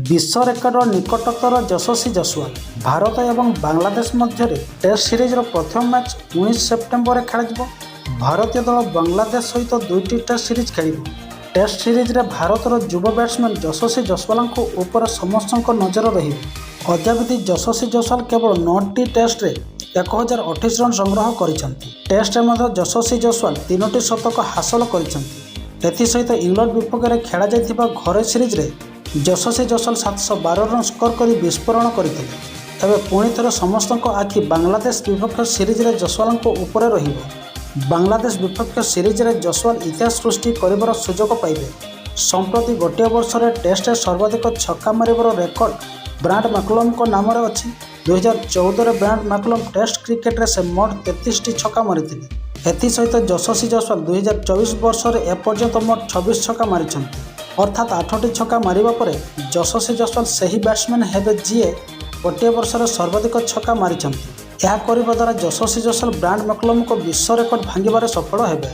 विश्व रेकर्ड निकटतर यशस्वी जसवाल भारत एवं बांग्लादेश मध्य test series प्रथम मैच 19 सेप्टेम्बर खेल। भारतीय दल बांग्लादेश सहित दुईटी टेस्ट सीरीज खेल। टेस्ट सीरीज रे भारतर युवा बैट्समैन यशस्वी जसवाल उपर समस्त नजर रही। अद्यावधि यशस्वी जसवाल केवल 9टी टेस्ट रे 1028 रन संग्रह करिसेंती। टेस्ट रे मध्य यशस्वी जसवाल 3टी शतक हासिल करिसेंती। एथिसहित इंग्लैंड विपक्ष में खेला जाइथिबा घरे सीरीज रे यशस्वी जसवाल 712 रन स्कोर कर विस्फोरण करते। तेज पुणी थर समस्त आखि बांग्लादेश विपक्ष सीरीज रे जसवाल उपर रहिबो। बांग्लादेश विपक्ष सीरीज रे जसवाल इतिहास सृष्टि करिबार सुजोग पाइबे। संप्रति गोटे वर्ष रे टेस्ट सर्वाधिक छक्का मारिबार रेकर्ड ब्रांड मैकलम को नाम रे अछि। 2014 रे ब्रांड मैकलम टेस्ट क्रिकेट रे से मोट 33टी छक्का मारिथिले। एथिसहित यशस्वी जसवाल 2024 वर्ष रे एपर्यंत मोट 26 छक्का मारिछन्ति। अर्थात 8टी छक्का मारिबा परे यशस्वी जसवाल सही बैट्समैन हेबे जीए गोटे वर्ष रे सर्वाधिक छक्का मारिछन्ति। यह करिबा द्वारा यशस्वी जसवाल ब्रांड मैकलम को विश्व रेकर्ड भांगिबारे सफल हेबे।